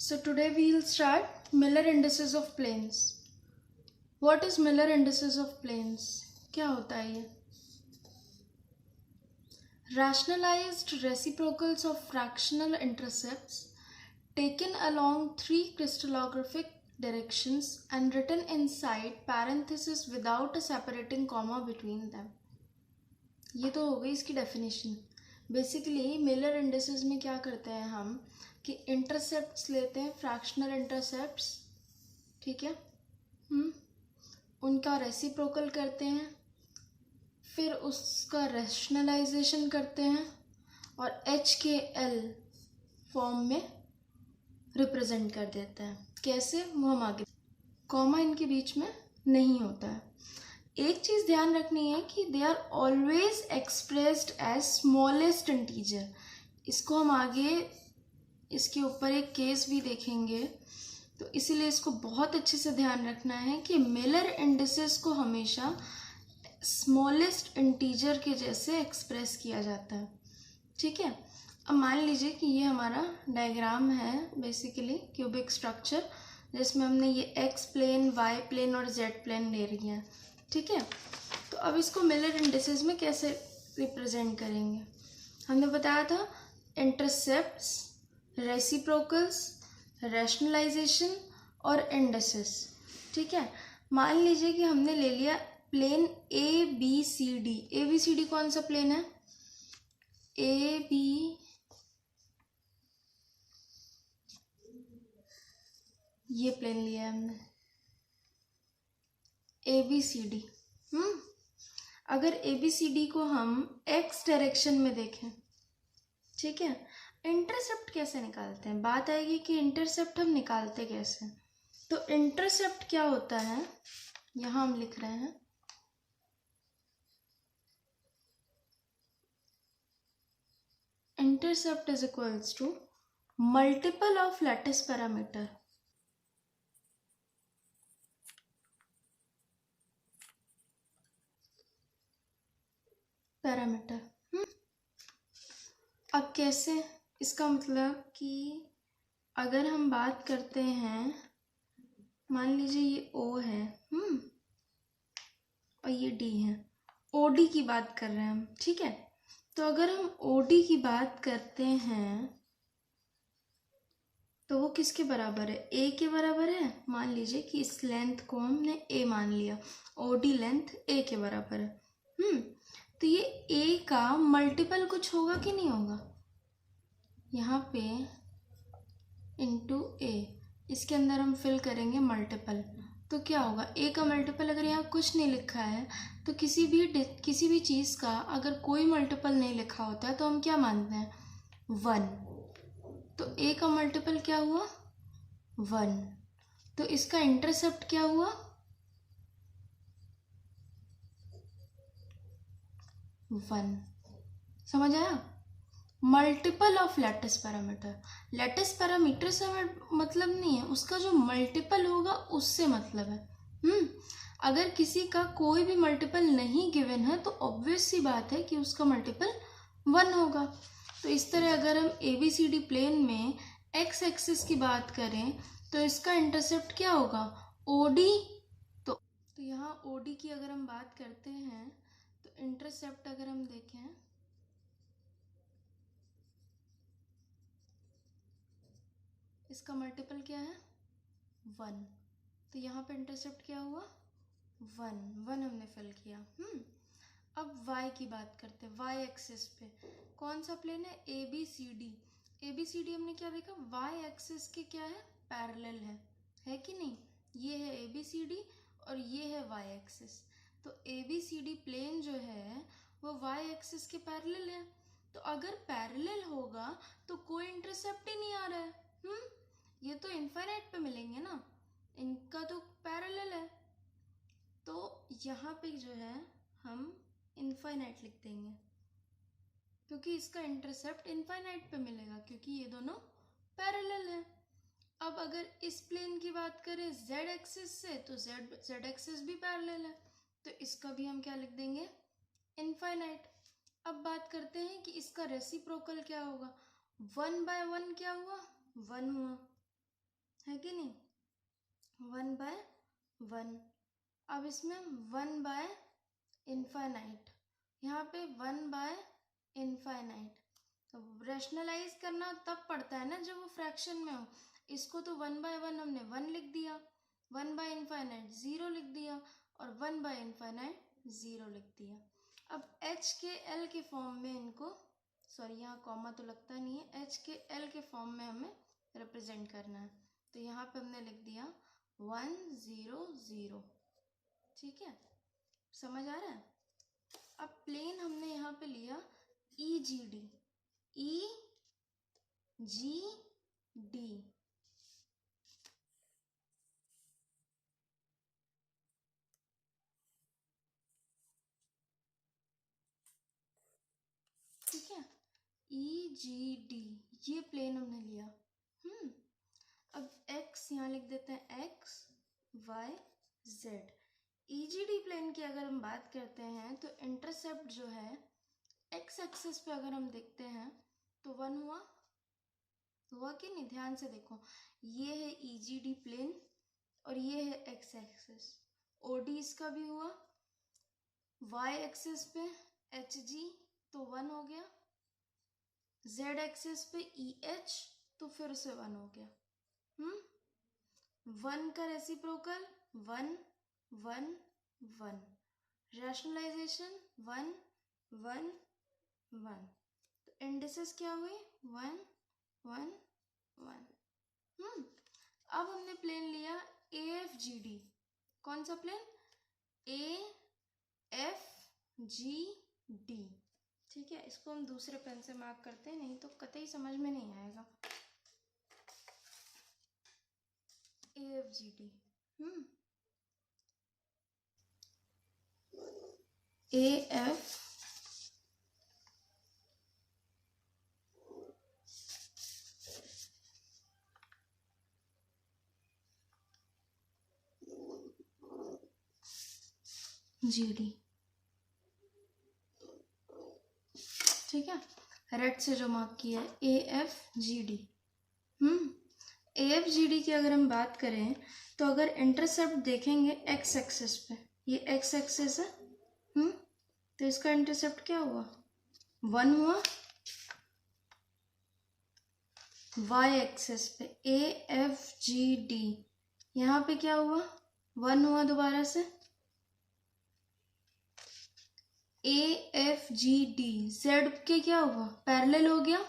So today we'll start Miller indices of planes. What is Miller indices of planes? क्या होता है ये? Rationalized reciprocals of fractional intercepts taken along three crystallographic directions and written inside parentheses without a separating comma between them. ये तो हो गई इसकी definition. Basically Miller indices में क्या करते हैं हम कि इंटरसेप्ट्स लेते हैं, फ्रैक्शनल इंटरसेप्ट्स, ठीक है, उनका रेसिप्रोकल करते हैं, फिर उसका रैशनलाइजेशन करते हैं और एच के एल फॉर्म में रिप्रेजेंट कर देते हैं. कैसे, वो हम आगे. कॉमा इनके बीच में नहीं होता है. एक चीज़ ध्यान रखनी है कि they are always expressed as smallest integer. इसको हम आगे इसके ऊपर एक केस भी देखेंगे, तो इसीलिए इसको बहुत अच्छे से ध्यान रखना है कि मिलर इंडिसेस को हमेशा स्मॉलेस्ट इंटीजर के जैसे एक्सप्रेस किया जाता है. ठीक है. अब मान लीजिए कि ये हमारा डायग्राम है, बेसिकली क्यूबिक स्ट्रक्चर, जिसमें हमने ये एक्स प्लेन, वाई प्लेन और जेड प्लेन ले रही है. ठीक है. तो अब इसको मिलर इंडिसेस में कैसे रिप्रेजेंट करेंगे? हमने बताया था इंटरसेप्ट्स, रेसिप्रोकल्स, रैशनलाइजेशन और इंडिसेस. ठीक है. मान लीजिए कि हमने ले लिया plane A B C D. A B C D कौन सा प्लेन है? ए बी, ये प्लेन लिया है हमने, ए बी सी डी. अगर ए बी सी डी को हम एक्स डायरेक्शन में देखें, ठीक है, इंटरसेप्ट कैसे निकालते हैं? बात आएगी कि इंटरसेप्ट हम निकालते कैसे. तो इंटरसेप्ट क्या होता है, यहां हम लिख रहे हैं, intercept is equals to multiple of lattice parameter. अब कैसे? इसका मतलब कि अगर हम बात करते हैं, मान लीजिए ये O है, और ये D है, OD की बात कर रहे हैं हम. ठीक है. तो अगर हम OD की बात करते हैं तो वो किसके बराबर है? A के बराबर है. मान लीजिए कि इस लेंथ को हमने A मान लिया, OD लेंथ A के बराबर है. तो ये A का मल्टीपल कुछ होगा कि नहीं होगा? यहाँ पे इंटू A, इसके अंदर हम फिल करेंगे मल्टीपल. तो क्या होगा? A का मल्टीपल अगर यहाँ कुछ नहीं लिखा है तो किसी भी चीज़ का अगर कोई मल्टीपल नहीं लिखा होता है तो हम क्या मानते हैं? 1. तो A का मल्टीपल क्या हुआ? 1. तो इसका इंटरसेप्ट क्या हुआ? 1. समझ आया? Multiple of lattice parameter. Lattice parameter से मतलब नहीं है, उसका जो मल्टीपल होगा उससे मतलब है. अगर किसी का कोई भी मल्टीपल नहीं गिवन है तो ऑब्वियस सी बात है कि उसका मल्टीपल 1 होगा. तो इस तरह अगर हम A B C D plane में एक्स एक्सिस की बात करें तो इसका इंटरसेप्ट क्या होगा? OD. तो यहाँ OD की अगर हम बात करते हैं तो इंटरसेप्ट अगर हम देखें, इसका मल्टीपल क्या है? 1. तो यहाँ पे इंटरसेप्ट क्या हुआ? 1 हमने फिल किया. अब y की बात करते हैं. y एक्सिस पे कौन सा प्लेन है? A B C D. A B C D हमने क्या देखा? y एक्सिस के क्या है? पैरेलल है कि नहीं? ये है ए बी सी डी और ये है y एक्सिस. तो A B C D plane जो है वो y एक्सिस के पैरेलल है. तो अगर पैरेलल होगा तो कोई इंटरसेप्ट ही नहीं आ रहा है. ये तो इनफाइनाइट पे मिलेंगे ना, इनका तो पैरेलल है. तो यहाँ पे जो है हम इनफाइनाइट लिख देंगे क्योंकि इसका इंटरसेप्ट इनफाइनाइट पे मिलेगा क्योंकि ये दोनों पैरेलल है. अब अगर इस प्लेन की बात करें z एक्सिस से तो z एक्सिस भी पैरेलल है, तो इसका भी हम क्या लिख देंगे? इनफाइनाइट. अब बात करते हैं कि इसका रेसिप्रोकल क्या होगा. 1/1 क्या हुआ? 1 हुआ. है कि नहीं, 1/1। अब इसमें 1/इनफाइनाइट, यहाँ पे 1/इनफाइनाइट। रैशनलाइज करना तब पड़ता है ना जब वो फ्रैक्शन में हो। इसको तो 1/1 हमने 1 लिख दिया, 1/इनफाइनाइट 0 लिख दिया, और 1/इनफाइनाइट 0 लिख दिया। अब एच के एल के फॉर्म में इनको, सॉरी यहाँ कॉमा तो लगता नहीं है, एच के एल के फॉर्म में हमें रिप्रेजेंट करना है। तो यहाँ पे हमने लिख दिया 1 0 0। ठीक है, समझ आ रहा है। अब प्लेन हमने यहाँ पे लिया ई जी डी, ई जी डी। ठीक है, ई जी डी, ये प्लेन हमने लिया। अब x यहाँ लिख देते हैं, x y z। ई जी डी प्लेन की अगर हम बात करते हैं तो इंटरसेप्ट जो है x एक्सिस पे अगर हम देखते हैं तो 1 हुआ कि नहीं, ध्यान से देखो, ये है ई जी डी प्लेन और ये है x एक्सिस, ओ डी इसका भी हुआ। y एक्सिस पे एच जी तो 1 हो गया, z एक्सिस पे ई एच तो फिर से 1 हो गया। 1 का रेसिप्रोकल 1 1 1, रैशनलाइजेशन 1 1 1। तो इंडिसेस क्या हुए, 1 1 1। अब हमने प्लेन लिया ए एफ जी डी। कौन सा plane, A F G D. ठीक है, इसको हम दूसरे पेन से मार्क करते हैं, नहीं तो कतई समझ में नहीं आएगा। ए एफ जी डी, ए एफ जी डी। ठीक है, रेड से जो मार्क किया है ए एफ जी डी। ए एफ जी डी की अगर हम बात करें तो अगर इंटरसेप्ट देखेंगे एक्स एक्सिस पे, ये एक्स एक्सिस है, तो इसका इंटरसेप्ट क्या हुआ, 1 हुआ। वाई एक्सिस पे ए एफ जी डी, यहाँ पे क्या हुआ, 1 हुआ दोबारा से। ए एफ जी डी, जेड के क्या हुआ, पैरेलल हो गया,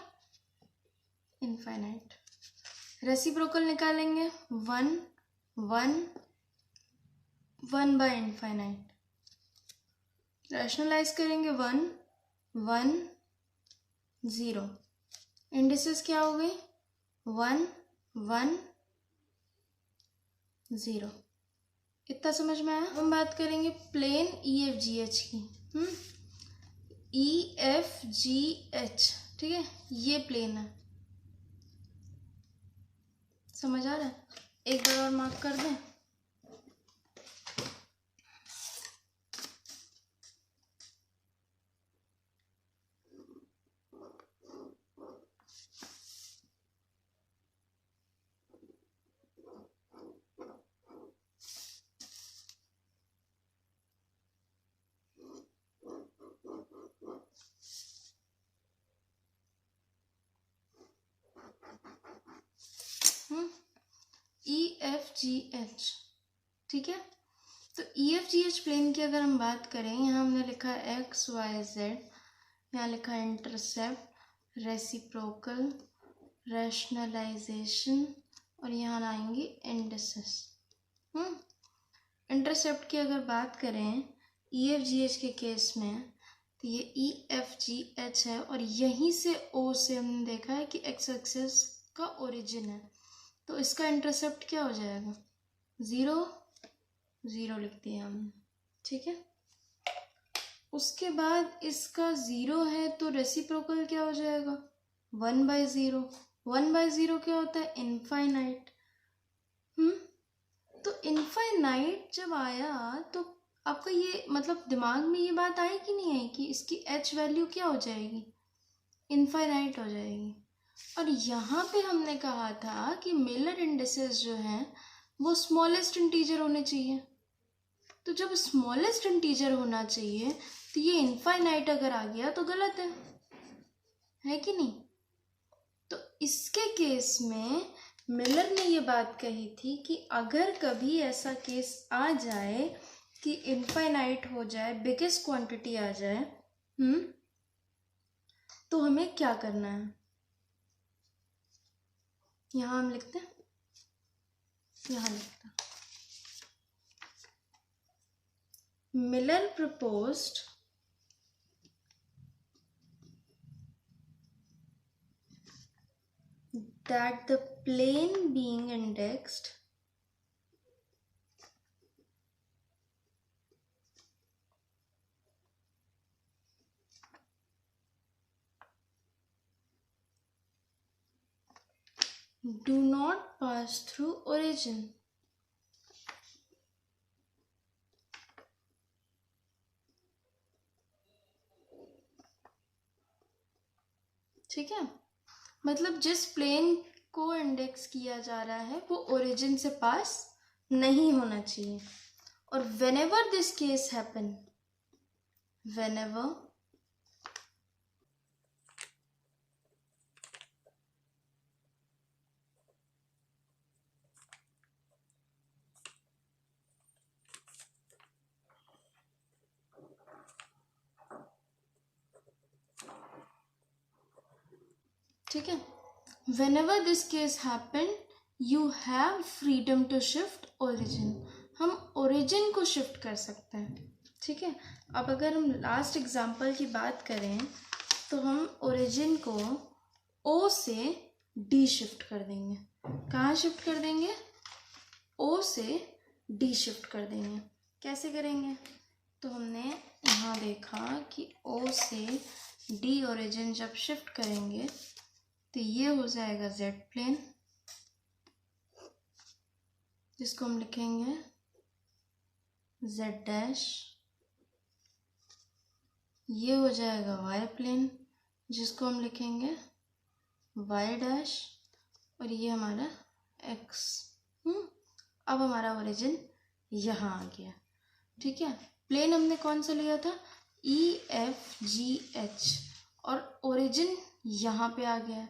इनफाइनाइट। रेसिप्रोकल निकालेंगे 1 1 1/इनफाइनाइट। रैशनलाइज करेंगे 1 1 0। इंडिसेस क्या हो गई, 1 1 0। इतना समझ में आया। हम बात करेंगे plane E F G H की। ई एफ जी एच, ठीक है, ये प्लेन है, समझ आ रहा है। एक बार और मार्क कर दें। ई एफ जी एच, ठीक है। तो E F G H plane की अगर हम बात करें, यहाँ हमने लिखा है एक्स वाई जेड, यहाँ लिखा है इंटरसेप्ट, रेसिप्रोकल, रैशनलाइजेशन, और यहाँ आएंगी इंडिसेस। इंटरसेप्ट की अगर बात करें ई एफ जी एच के केस में, तो ये ई एफ जी एच है और यहीं से ओ से हमने देखा है कि एक्स एक्सिस का ओरिजिन है, तो इसका इंटरसेप्ट क्या हो जाएगा, 0 0 लिख दिया हमने। ठीक है, उसके बाद इसका 0 है तो रेसिप्रोकल क्या हो जाएगा, 1/0। 1/0 क्या होता है, इनफाइनाइट। तो इनफाइनाइट जब आया तो आपका ये मतलब दिमाग में ये बात आई कि नहीं आई कि इसकी एच वैल्यू क्या हो जाएगी, इनफाइनाइट हो जाएगी। और यहाँ पे हमने कहा था कि मिलर इंडिसेस जो हैं वो स्मॉलेस्ट इंटीजर होने चाहिए। तो जब स्मॉलेस्ट इंटीजर होना चाहिए तो ये इनफाइनाइट अगर आ गया तो गलत है कि नहीं? तो इसके केस में मिलर ने ये बात कही थी कि अगर कभी ऐसा केस आ जाए कि इनफाइनाइट हो जाए, बिगेस्ट क्वांटिटी आ जाए, तो हमें क्या करना है? यहाँ हम लिखते हैं, यहाँ लिखते हैं, Miller proposed that the plane being indexed do not pass through origin. ठीक है, मतलब जिस प्लेन को इंडेक्स किया जा रहा है वो ओरिजिन से पास नहीं होना चाहिए। और whenever this case happen, whenever ठीक है, whenever this case happen you have freedom to shift origin. हम ओरिजिन को शिफ्ट कर सकते हैं। ठीक है, अब अगर हम लास्ट एग्जांपल की बात करें तो हम ओरिजिन को ओ से डी शिफ्ट कर देंगे। कहाँ शिफ्ट कर देंगे? ओ से डी शिफ्ट कर देंगे। कैसे करेंगे? तो हमने यहाँ देखा कि ओ से डी ओरिजिन जब शिफ्ट करेंगे तो ये हो जाएगा जेड प्लेन, जिसको हम लिखेंगे जेड डैश। ये हो जाएगा वाई प्लेन, जिसको हम लिखेंगे वाई डैश। और ये हमारा एक्स। अब हमारा ओरिजिन यहाँ आ गया। ठीक है, प्लेन हमने कौन सा लिया था? ई एफ जी एच, और ओरिजिन यहाँ पे आ गया।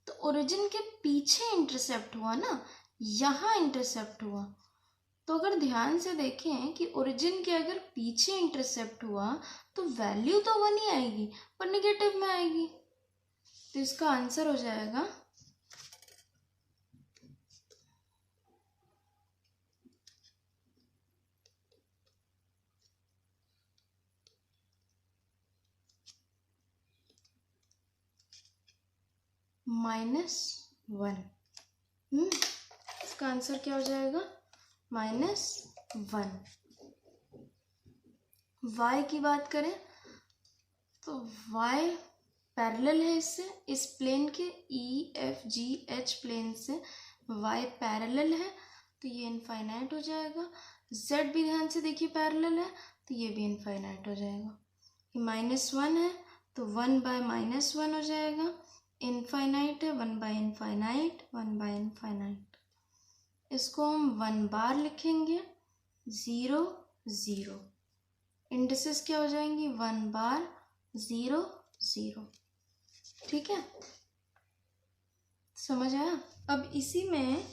तो ओरिजिन के पीछे इंटरसेप्ट हुआ ना, यहाँ इंटरसेप्ट हुआ। तो अगर ध्यान से देखें कि ओरिजिन के अगर पीछे इंटरसेप्ट हुआ तो वैल्यू तो 1 ही आएगी पर नेगेटिव में आएगी। तो इसका आंसर हो जाएगा -1। इसका आंसर क्या हो जाएगा? -1। y की बात करें तो y पैरेलल है इससे, इस प्लेन के E F G H plane से y पैरेलल है, तो ये इनफाइनाइट हो जाएगा। z भी ध्यान से देखिए पैरेलल है, तो ये भी इनफाइनाइट हो जाएगा। ये -1 है तो 1/-1 हो जाएगा। इनफाइनाइट है, 1/इनफाइनाइट, 1/इनफाइनाइट। इसको हम 1 बार लिखेंगे, 0 0। इंडिसेस क्या हो जाएंगी? 1 बार, 0 0। ठीक है, समझ आया? अब इसी में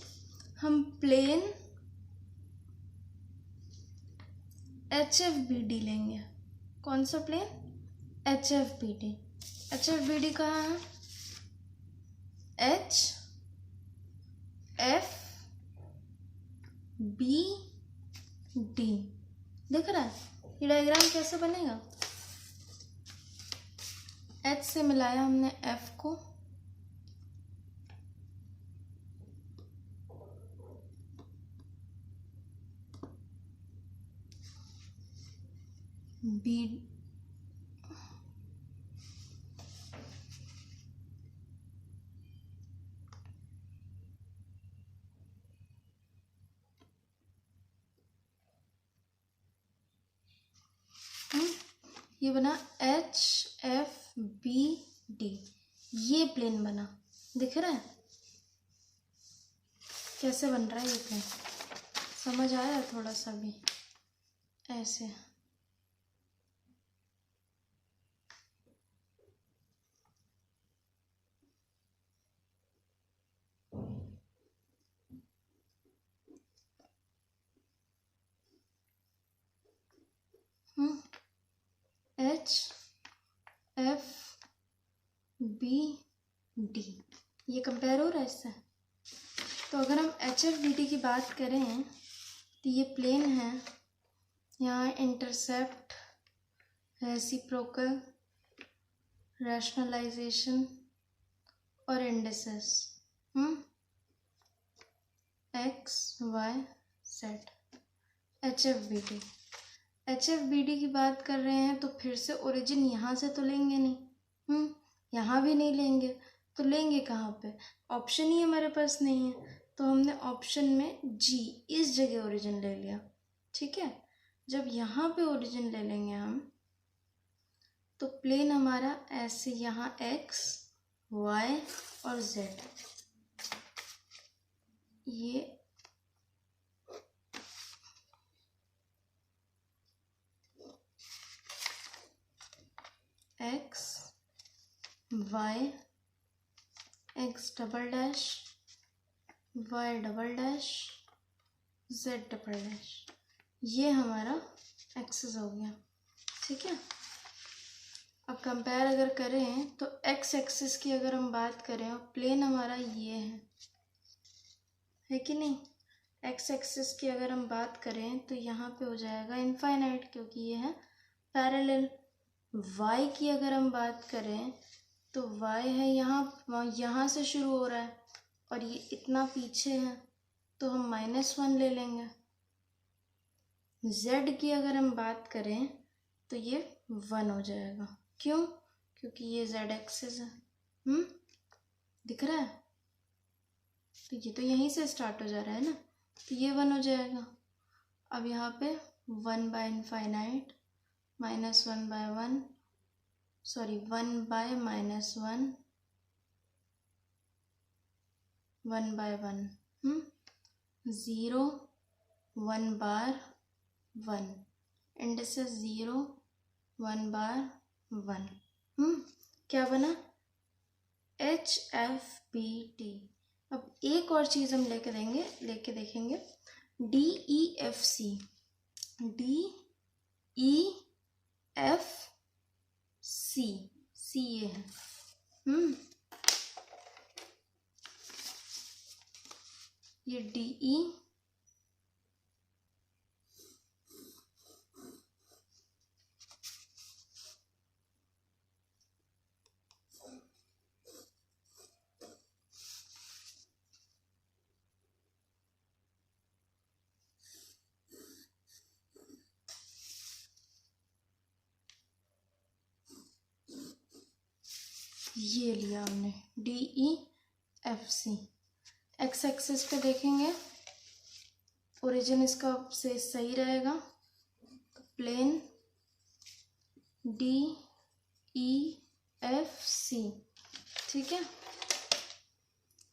हम प्लेन HFBD लेंगे। कौन सा प्लेन? HFBD। HFBD कहाँ है? HFBD दिख रहा है? ये डायग्राम कैसे बनेगा? H से मिलाया हमने F को, B ये बना HFBD। ये प्लेन बना, दिख रहा है कैसे बन रहा है ये प्लेन? समझ आया थोड़ा सा भी? ऐसे एच एफ बी डी, ये कंपेयर हो रहा है इससे। तो अगर हम एच एफ बी डी की बात करें तो ये प्लेन है, यहाँ इंटरसेप्ट, रेसिप्रोकल, रैशनलाइजेशन और indices X Y Z. H F B D, H F B D की बात कर रहे हैं तो फिर से ओरिजिन यहाँ से तो लेंगे नहीं, यहाँ भी नहीं लेंगे, तो लेंगे कहाँ पे? ऑप्शन ही हमारे पास नहीं है, तो हमने ऑप्शन में जी इस जगह ओरिजिन ले लिया। ठीक है, जब यहाँ पे ओरिजिन ले लेंगे हम तो प्लेन हमारा ऐसे यहाँ एक्स वाई और जेड, ये X Y, X double dash, Y double dash, Z double dash, ये हमारा एक्सेस हो गया। ठीक है, अब कंपेयर अगर करें तो एक्स एक्सिस की अगर हम बात करें और प्लेन हमारा ये है कि नहीं? एक्स एक्सिस की अगर हम बात करें तो यहाँ पे हो जाएगा इनफाइनाइट, क्योंकि ये है पैरेलल। वाई की अगर हम बात करें तो वाई है यहाँ से शुरू हो रहा है और ये इतना पीछे है, तो हम -1 ले लेंगे। जेड की अगर हम बात करें तो ये 1 हो जाएगा। क्यों? क्योंकि ये जेड एक्सिस है। दिख रहा है? तो ये तो यहीं से स्टार्ट हो जा रहा है ना, तो ये 1 हो जाएगा। अब यहाँ पे 1 by infinite, -1 by 1, sorry 1 by -1, 1 by 1, 0 1 bar 1, indices 0 1 bar 1, क्या बना? H F B T. अब एक और चीज़ हम लेके देखेंगे, D E F C, D E F C, C ये है, ये डी ई ये लिया हमने, D E F C. X axis पे देखेंगे ओरिजिन इसका से सही रहेगा, तो plane D E F C. ठीक है,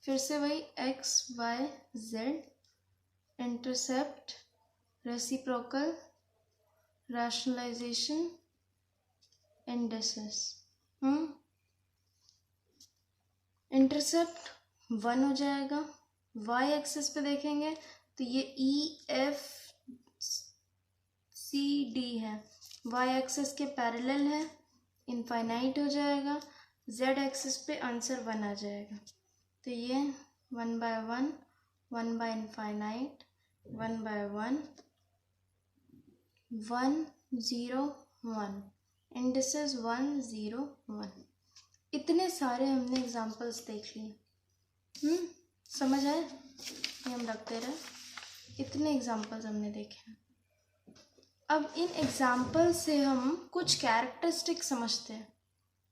फिर से वही X Y Z, intercept, reciprocal, rationalisation, indices. इंटरसेप्ट 1 हो जाएगा। वाई एक्सिस पे देखेंगे तो ये ई एफ सी डी है, वाई एक्सिस के पैरेलल है, इनफाइनाइट हो जाएगा। जेड एक्सिस पे आंसर 1 आ जाएगा, तो ये 1 by 1, 1 by infinite, 1 by 1, 1 0 1, indices 1 0 1। इतने सारे हमने एग्जाम्पल्स देख लिए। समझ आए? ये हम रखते रहे, इतने एग्जाम्पल्स हमने देखे हैं। अब इन एग्जाम्पल से हम कुछ कैरेक्टरिस्टिक समझते हैं।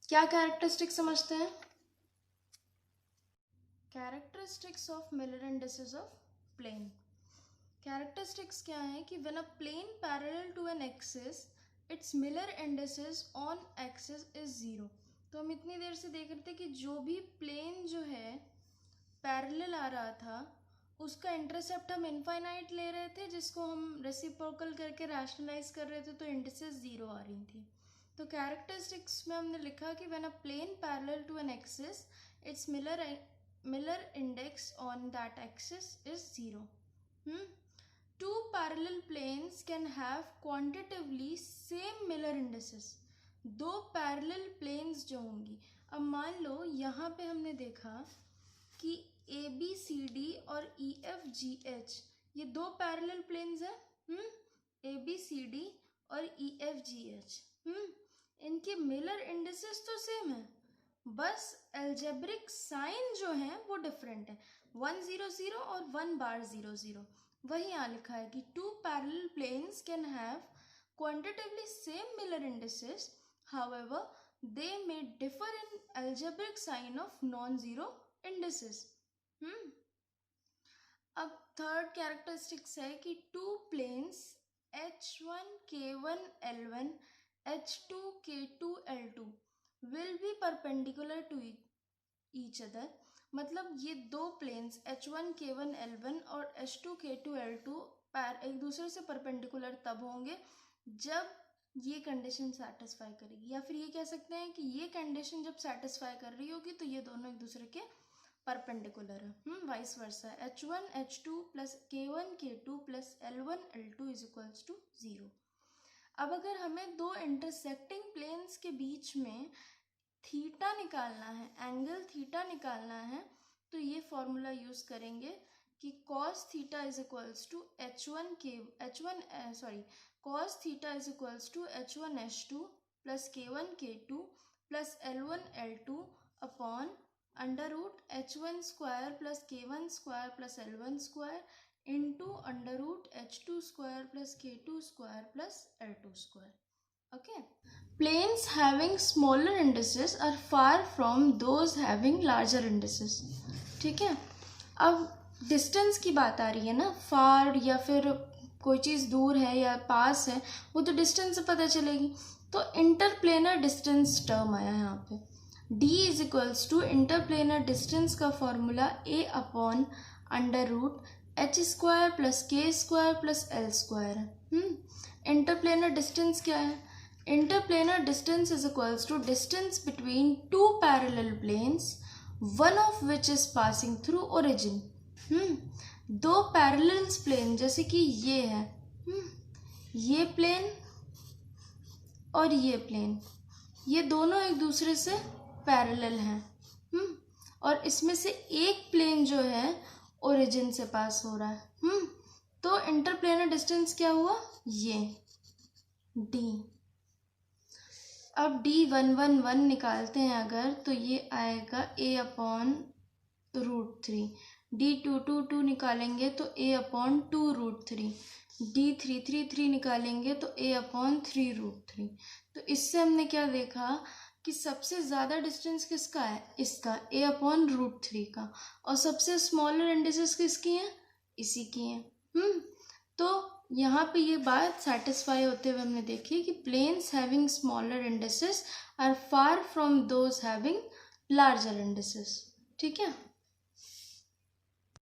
क्या कैरेक्टरिस्टिक समझते हैं? Characteristics of mirror indices of plane. Characteristics क्या है कि when a plane parallel to an axis, its Miller indices on axis is 0। तो हम इतनी देर से देख रहे थे कि जो भी प्लेन जो है पैरेलल आ रहा था उसका इंटरसेप्ट हम इनफाइनाइट ले रहे थे, जिसको हम रेसिप्रोकल करके रैशनलाइज कर रहे थे, तो इंडिसेस 0 आ रही थी। तो कैरेक्टरिस्टिक्स में हमने लिखा कि when a plane parallel to an axis its Miller index on that axis is 0. Two parallel planes can have quantitatively same Miller indices. दो पैरेलल प्लेन्स जो होंगी, अब मान लो यहाँ पे हमने देखा कि ए बी सी डी और ई एफ जी एच ये दो पैरेलल प्लेन्स हैं, ए बी सी डी और ई एफ जी एच, इनके मिलर इंडिसेस तो सेम है, बस एल्जेब्रिक साइन जो है वो डिफरेंट है, 1 0 0 और 1 बार 0 0. वही यहाँ लिखा है कि two parallel planes can have quantitatively same Miller indices, however they may differ in algebraic sign of non zero indices. अब थर्ड कैरेक्टरिस्टिक्स है कि two planes H1 K1 L1 H2 K2 L2 will be perpendicular to each other. मतलब ये दो planes H1 K1 L1 और H2 K2 L2 एक दूसरे से परपेंडिकुलर तब होंगे जब ये कंडीशन सेटिस्फाई करेगी, या फिर ये कह सकते हैं कि ये कंडीशन जब सेटिस्फाई कर रही होगी तो ये दोनों एक दूसरे के परपेंडिकुलर है. Vice versa H1 H2 plus K1 K2 plus L1 L2 is equals to 0. अब अगर हमें दो इंटरसेक्टिंग प्लेन्स के बीच में थीटा निकालना है, एंगल थीटा निकालना है, तो ये फॉर्मूला यूज़ करेंगे कि cos theta is equals to cos theta is equals to H1 H2 plus K1 K2 plus L1 L2 upon under root H1 square plus K1 square plus L1 square into under root H2 square plus K2 square plus L2 square. Okay, planes having smaller indices are far from those having larger indices. ठीक है, अब distance की बात आ रही है ना, फार या फिर कोई चीज़ दूर है या पास है वो तो डिस्टेंस से पता चलेगी. तो इंटरप्लेनर डिस्टेंस टर्म आया यहाँ पे, d is equals to interplanar distance का formula a upon under root H square plus K square plus L square है. इंटरप्लेनर डिस्टेंस क्या है? Interplanar distance is equals to distance between two parallel planes, one of which is passing through origin. दो parallel plane जैसे कि ये है, ये plane और ये प्लेन, ये दोनों एक दूसरे से पैरेलल हैं, और इसमें से एक प्लेन जो है ओरिजिन से पास हो रहा है. तो इंटरप्लेनर डिस्टेंस क्या हुआ? ये d. अब D111 निकालते हैं अगर, तो ये आएगा a अपॉन √3. D222 निकालेंगे तो a अपॉन 2√3. D333 निकालेंगे तो a अपॉन 3√3. तो इससे हमने क्या देखा कि सबसे ज़्यादा डिस्टेंस किसका है? इसका, a अपॉन √3 का, और सबसे स्मॉलर इंडिसेस किसकी हैं? इसी की हैं. तो यहाँ पे ये बात सेटिस्फाई होते हुए हमने देखी कि planes having smaller indices are far from those having larger indices. ठीक है.